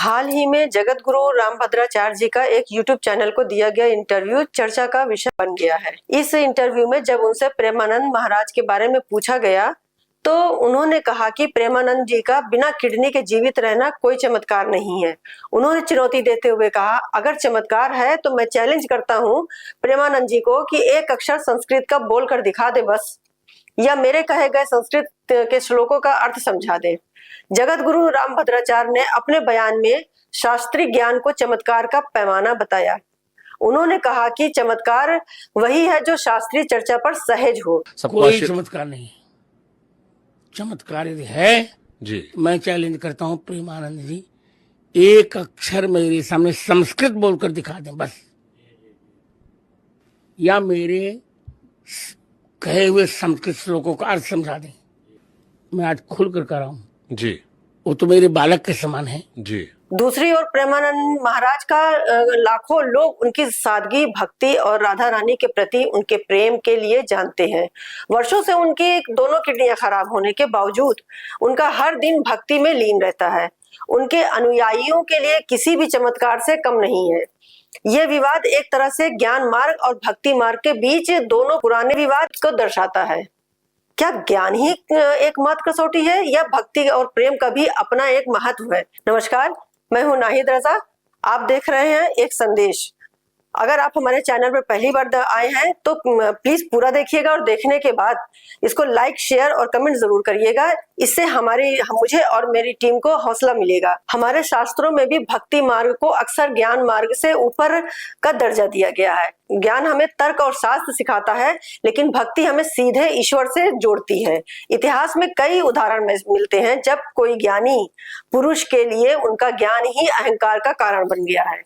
हाल ही में जगत गुरु रामभद्राचार्य जी का एक यूट्यूब चैनल को दिया गया इंटरव्यू चर्चा का विषय बन गया है। इस इंटरव्यू में जब उनसे प्रेमानंद महाराज के बारे में पूछा गया तो उन्होंने कहा कि प्रेमानंद जी का बिना किडनी के जीवित रहना कोई चमत्कार नहीं है। उन्होंने चुनौती देते हुए कहा, अगर चमत्कार है तो मैं चैलेंज करता हूँ प्रेमानंद जी को कि एक अक्षर संस्कृत का बोलकर दिखा दे बस, या मेरे कहे गए संस्कृत के श्लोकों का अर्थ समझा दे। जगत गुरु रामभद्राचार्य ने अपने बयान में शास्त्रीय ज्ञान को चमत्कार का पैमाना बताया। उन्होंने कहा कि चमत्कार वही है जो शास्त्रीय चर्चा पर सहज हो। कोई चमत्कार नहीं, चमत्कार यदि है जी मैं चैलेंज करता हूँ प्रेमानंद जी, एक अक्षर मेरे सामने संस्कृत बोलकर दिखा दें बस, या मेरे कहे हुए संस्कृत श्लोकों का अर्थ समझा दें। मैं आज खुलकर कर रहा हूँ जी, वो तो मेरे बालक के समान है जी। दूसरी ओर प्रेमानंद महाराज का लाखों लोग उनकी सादगी, भक्ति और राधा रानी के प्रति उनके प्रेम के लिए जानते हैं। वर्षों से उनकी दोनों किडनियां खराब होने के बावजूद उनका हर दिन भक्ति में लीन रहता है। उनके अनुयायियों के लिए किसी भी चमत्कार से कम नहीं है। यह विवाद एक तरह से ज्ञान मार्ग और भक्ति मार्ग के बीच दोनों पुराने विवाद को दर्शाता है। क्या ज्ञान ही एक महत्व कसौटी है या भक्ति और प्रेम का भी अपना एक महत्व है? नमस्कार, मैं हूं नाहिद रजा। आप देख रहे हैं एक संदेश। अगर आप हमारे चैनल पर पहली बार आए हैं तो प्लीज पूरा देखिएगा और देखने के बाद इसको लाइक, शेयर और कमेंट जरूर करिएगा। इससे मुझे और मेरी टीम को हौसला मिलेगा। हमारे शास्त्रों में भी भक्ति मार्ग को अक्सर ज्ञान मार्ग से ऊपर का दर्जा दिया गया है। ज्ञान हमें तर्क और शास्त्र सिखाता है, लेकिन भक्ति हमें सीधे ईश्वर से जोड़ती है। इतिहास में कई उदाहरण मिलते हैं जब कोई ज्ञानी पुरुष के लिए उनका ज्ञान ही अहंकार का कारण बन गया है,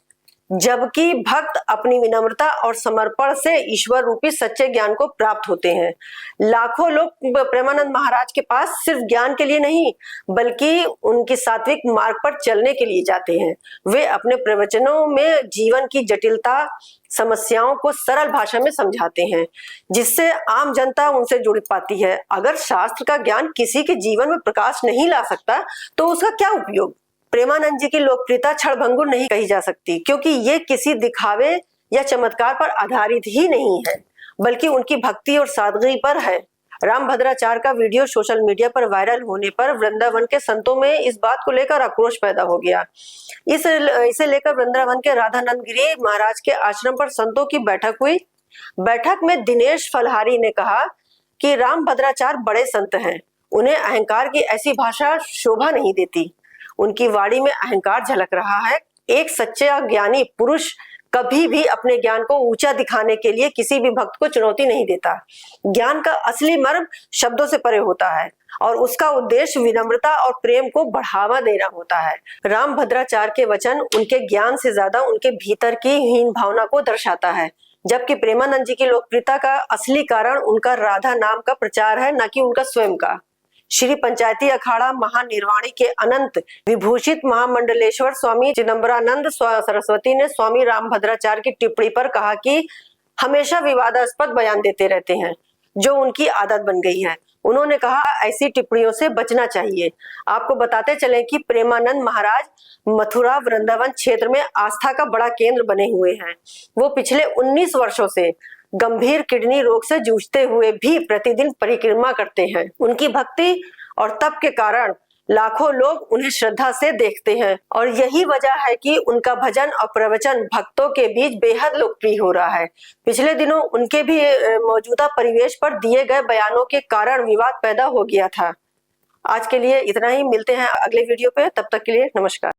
जबकि भक्त अपनी विनम्रता और समर्पण से ईश्वर रूपी सच्चे ज्ञान को प्राप्त होते हैं। लाखों लोग प्रेमानंद महाराज के पास सिर्फ ज्ञान के लिए नहीं बल्कि उनकी सात्विक मार्ग पर चलने के लिए जाते हैं। वे अपने प्रवचनों में जीवन की जटिलता, समस्याओं को सरल भाषा में समझाते हैं, जिससे आम जनता उनसे जुड़ पाती है। अगर शास्त्र का ज्ञान किसी के जीवन में प्रकाश नहीं ला सकता तो उसका क्या उपयोग? प्रेमानंद जी की लोकप्रियता क्षणभंगुर नहीं कही जा सकती, क्योंकि ये किसी दिखावे या चमत्कार पर आधारित ही नहीं है, बल्कि उनकी भक्ति और सादगी पर है। रामभद्राचार्य का वीडियो सोशल मीडिया पर वायरल होने पर वृंदावन के संतों में इस बात को लेकर आक्रोश पैदा हो गया। इसे लेकर वृंदावन के राधानंद गिरी महाराज के आश्रम पर संतों की बैठक हुई। बैठक में दिनेश फलहारी ने कहा कि रामभद्राचार्य बड़े संत हैं, उन्हें अहंकार की ऐसी भाषा शोभा नहीं देती। उनकी वाणी में अहंकार झलक रहा है। एक सच्चा ज्ञानी पुरुष कभी भी अपने ज्ञान को ऊंचा दिखाने के लिए किसी भी भक्त को चुनौती नहीं देता। ज्ञान का असली मर्म शब्दों से परे होता है और उसका उद्देश्य विनम्रता और प्रेम को बढ़ावा देना होता है। रामभद्राचार्य के वचन उनके ज्ञान से ज्यादा उनके भीतर की हीन भावना को दर्शाता है, जबकि प्रेमानंद जी की लोकप्रियता का असली कारण उनका राधा नाम का प्रचार है, न कि उनका स्वयं का। श्री पंचायती अखाड़ा महानिर्वाणी के अनंत विभूषित महामंडलेश्वर स्वामी चिदंबरानंद सरस्वती ने स्वामी रामभद्राचार्य की टिप्पणी पर कहा कि हमेशा विवादास्पद बयान देते रहते हैं, जो उनकी आदत बन गई है। उन्होंने कहा, ऐसी टिप्पणियों से बचना चाहिए। आपको बताते चले कि प्रेमानंद महाराज मथुरा वृंदावन क्षेत्र में आस्था का बड़ा केंद्र बने हुए हैं। वो पिछले 19 वर्षों से गंभीर किडनी रोग से जूझते हुए भी प्रतिदिन परिक्रमा करते हैं। उनकी भक्ति और तप के कारण लाखों लोग उन्हें श्रद्धा से देखते हैं और यही वजह है कि उनका भजन और प्रवचन भक्तों के बीच बेहद लोकप्रिय हो रहा है। पिछले दिनों उनके भी मौजूदा परिवेश पर दिए गए बयानों के कारण विवाद पैदा हो गया था। आज के लिए इतना ही, मिलते हैं अगले वीडियो पे। तब तक के लिए नमस्कार।